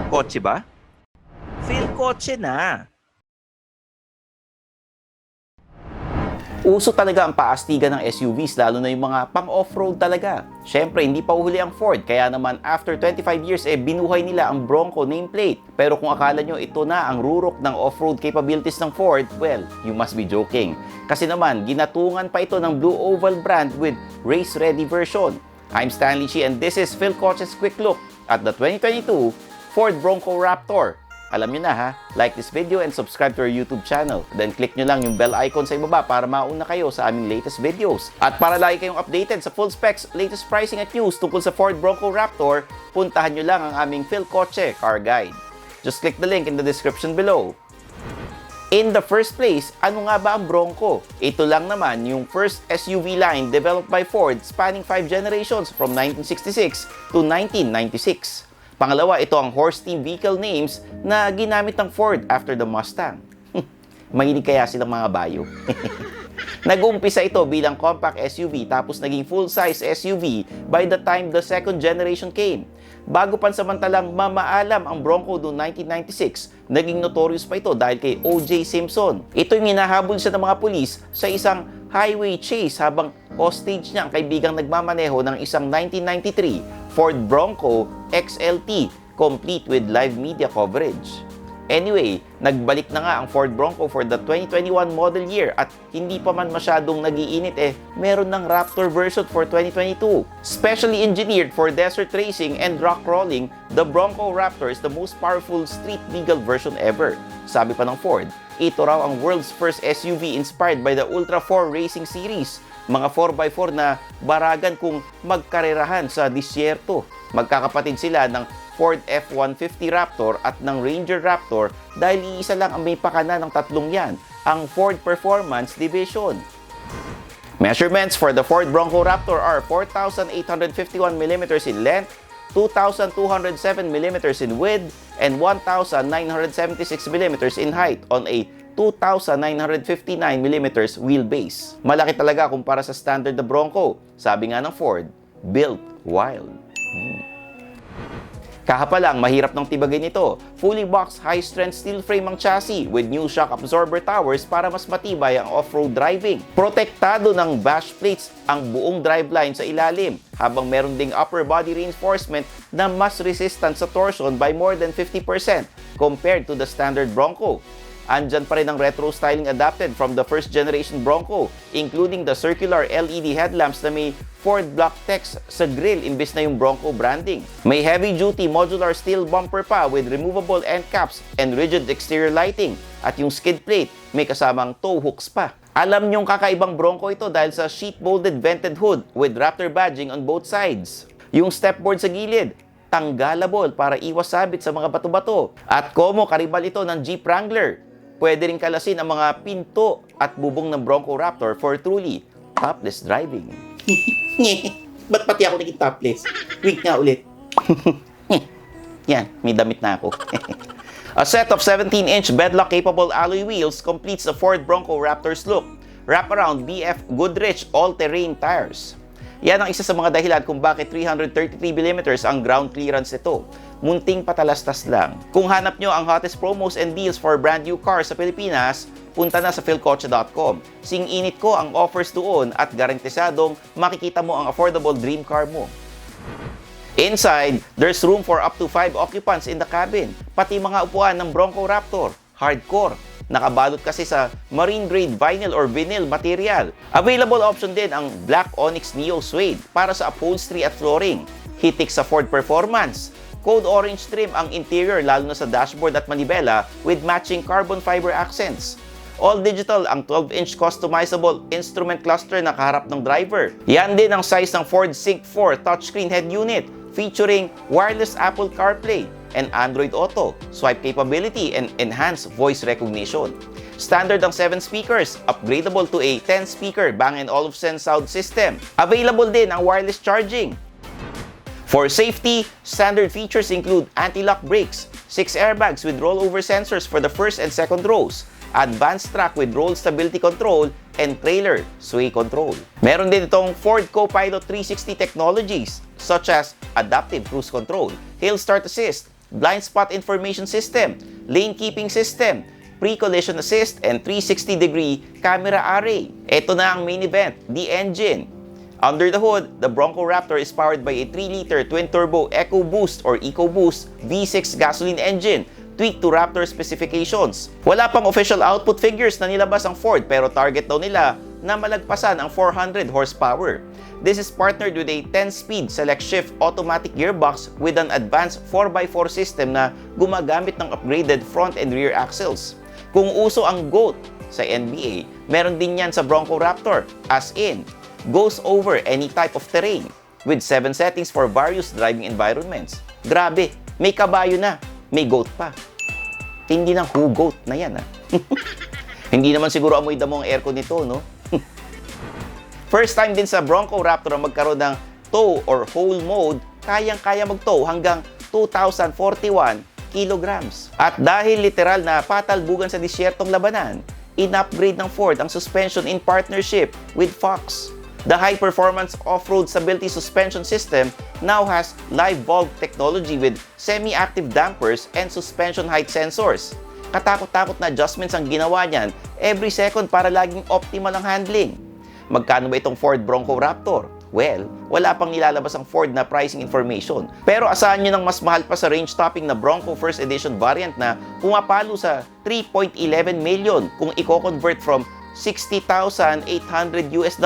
Kotse ba? Feel kotse na. Uso talaga ang paastigan ng SUVs, lalo na yung mga pang-off-road talaga. Siyempre, hindi pa uhuli ang Ford, kaya naman after 25 years, binuhay nila ang Bronco nameplate. Pero kung akala nyo ito na ang rurok ng off-road capabilities ng Ford, well, you must be joking. Kasi naman, ginatungan pa ito ng Blue Oval brand with race-ready version. I'm Stanley Chi and this is Phil Coach's Quick Look at the 2022 Ford Bronco Raptor. Alam nyo na ha, like this video and subscribe to our YouTube channel. Then click nyo lang yung bell icon sa ibaba para mauna kayo sa aming latest videos. At para lagi kayong updated sa full specs, latest pricing at news tungkol sa Ford Bronco Raptor, puntahan nyo lang ang aming Phil Coche Car Guide. Just click the link in the description below. In the first place, ano nga ba ang Bronco? Ito lang naman yung first SUV line developed by Ford spanning 5 generations from 1966 to 1996. Pangalawa, ito ang horse team vehicle names na ginamit ng Ford after the Mustang. Mahilig kaya silang mga bayo. Nag-umpisa ito bilang compact SUV tapos naging full-size SUV by the time the second generation came. Bago pansamantalang mamaalam ang Bronco noong 1996, naging notorious pa ito dahil kay O.J. Simpson. Ito yung hinahabol siya ng mga pulis sa isang highway chase habang hostage niya ang kaibigang nagmamaneho ng isang 1993 Ford Bronco XLT complete with live media coverage. Anyway, nagbalik na nga ang Ford Bronco for the 2021 model year at hindi pa man masyadong nagiinit meron ng Raptor version for 2022. Specially engineered for desert racing and rock crawling, the Bronco Raptor is the most powerful street legal version ever. Sabi pa ng Ford, ito raw ang world's first SUV inspired by the Ultra 4 Racing Series, mga 4x4 na baragan kung magkarerahan sa disyerto. Magkakapatid sila ng Ford F-150 Raptor at ng Ranger Raptor dahil iisa lang ang may pakana ng tatlong yan, ang Ford Performance Division. Measurements for the Ford Bronco Raptor are 4,851mm in length, 2,207mm in width, and 1,976mm in height on a 2,959mm wheelbase. Malaki talaga kumpara sa standard na Bronco. Sabi nga ng Ford, built wild. Kahapa lang, mahirap ng tibagin ito. Fully boxed high-strength steel frame ang chassis with new shock absorber towers para mas matibay ang off-road driving. Protektado ng bash plates ang buong driveline sa ilalim, habang meron ding upper body reinforcement na mas resistant sa torsion by more than 50% compared to the standard Bronco. Andyan pa rin ang retro styling adapted from the first generation Bronco, including the circular LED headlamps na may Ford block text sa grille imbes na yung Bronco branding. May heavy-duty modular steel bumper pa with removable end caps and rigid exterior lighting. At yung skid plate, may kasamang tow hooks pa. Alam nyong kakaibang Bronco ito dahil sa sheet-molded vented hood with Raptor badging on both sides. Yung stepboard sa gilid, tanggalable para iwas sabit sa mga bato-bato. At komo karibal ito ng Jeep Wrangler. Pwede rin kalasin ang mga pinto at bubong ng Bronco Raptor for truly topless driving. Ba't pati ako naging topless? Wait nga ulit. Yan, may damit na ako. A set of 17-inch bedlock-capable alloy wheels completes the Ford Bronco Raptor's look. Wraparound BF Goodrich all-terrain tires. Yan ang isa sa mga dahilan kung bakit 333mm ang ground clearance nito. Munting patalastas lang. Kung hanap nyo ang hottest promos and deals for brand new cars sa Pilipinas, punta na sa philcoche.com. Sing-init ko ang offers doon at garantisadong makikita mo ang affordable dream car mo. Inside, there's room for up to 5 occupants in the cabin. Pati mga upuan ng Bronco Raptor, hardcore. Nakabalot kasi sa marine grade vinyl or vinyl material. Available option din ang Black Onyx Neo Suede para sa upholstery at flooring. Hitik sa Ford Performance. Code orange trim ang interior lalo na sa dashboard at manibela with matching carbon fiber accents. All digital ang 12-inch customizable instrument cluster na kaharap ng driver. Yan din ang size ng Ford Sync 4 touchscreen head unit featuring wireless Apple CarPlay and Android Auto, swipe capability, and enhanced voice recognition. Standard ang 7 speakers, upgradable to a 10-speaker Bang & Olufsen sound system. Available din ang wireless charging. For safety, standard features include anti-lock brakes, 6 airbags with rollover sensors for the first and second rows, advanced track with roll stability control, and trailer sway control. Meron din itong Ford Co-Pilot 360 technologies such as adaptive cruise control, hill start assist, blind spot information system, lane keeping system, pre-collision assist, and 360-degree camera array. Ito na ang main event, the engine. Under the hood, the Bronco Raptor is powered by a 3-liter twin-turbo EcoBoost or EcoBoost V6 gasoline engine tweaked to Raptor specifications. Wala pang official output figures na nilabas ang Ford pero target daw nila na malagpasan ang 400 horsepower. This is partnered with a 10-speed select-shift automatic gearbox with an advanced 4x4 system na gumagamit ng upgraded front and rear axles. Kung uso ang GOAT sa NBA, meron din yan sa Bronco Raptor, as in, goes over any type of terrain with 7 settings for various driving environments. Grabe, may kabayo na, may GOAT pa. Hindi ng who GOAT na yan, ha? Hindi naman siguro amoy damo ang aircon nito, no? First time din sa Bronco Raptor ang magkaroon ng tow or whole mode, kayang-kaya mag-tow hanggang 2,041 kilograms. At dahil literal na patalbugan sa disyertong labanan, in-upgrade ng Ford ang suspension in partnership with Fox. The high-performance off-road stability suspension system now has live valve technology with semi-active dampers and suspension height sensors. Katakot-takot na adjustments ang ginawa niyan every second para laging optimal ang handling. Magkano ba itong Ford Bronco Raptor? Well, wala pang nilalabas ang Ford na pricing information. Pero asahan nyo ng mas mahal pa sa range-topping na Bronco First Edition variant na pumapalo sa 3.11 million kung i-convert from $60,800 US.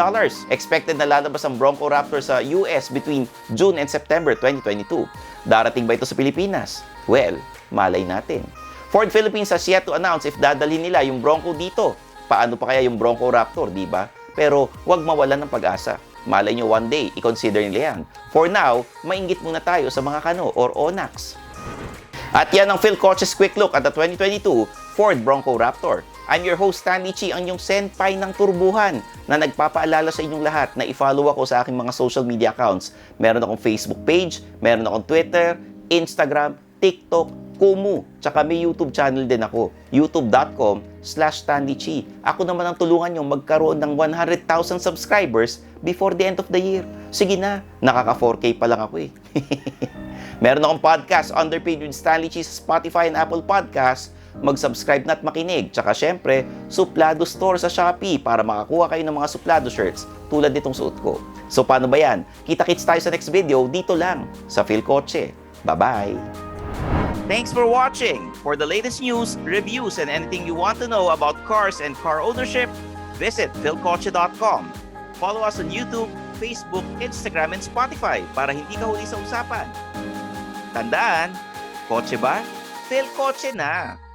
Expected na lalabas ang Bronco Raptor sa US between June and September 2022. Darating ba ito sa Pilipinas? Well, malay natin. Ford Philippines has yet to announce if dadalhin nila yung Bronco dito. Paano pa kaya yung Bronco Raptor, di ba? Pero wag mawalan ng pag-asa. Malay nyo one day, i-consider nila yan. For now, mainggit muna tayo sa mga Kano or Onax. At yan ang Phil Coach's quick look at the 2022 Ford Bronco Raptor. I'm your host, Stanley Chi, ang inyong senpai ng turbuhan na nagpapaalala sa inyong lahat na i-follow ako sa aking mga social media accounts. Meron akong Facebook page, meron akong Twitter, Instagram, TikTok, Kumu, tsaka may YouTube channel din ako, youtube.com/StanleyChi. Ako naman ang tulungan nyo magkaroon ng 100,000 subscribers before the end of the year. Sige na, nakaka 4K pa lang ako eh. Meron akong podcast, Underpaid with Stanley Chi sa Spotify and Apple Podcasts. Mag-subscribe na at makinig. Tsaka syempre, Suplado Store sa Shopee para makakuha kayo ng mga Suplado shirts tulad nitong suot ko. So paano ba yan? Kita-kits tayo sa next video dito lang sa Phil Coche. Bye-bye! Thanks for watching. For the latest news, reviews, and anything you want to know about cars and car ownership, visit philcoche.com. Follow us on YouTube, Facebook, Instagram, and Spotify para hindi ka huli sa usapan. Tandaan, kotse ba? Phil Coche na!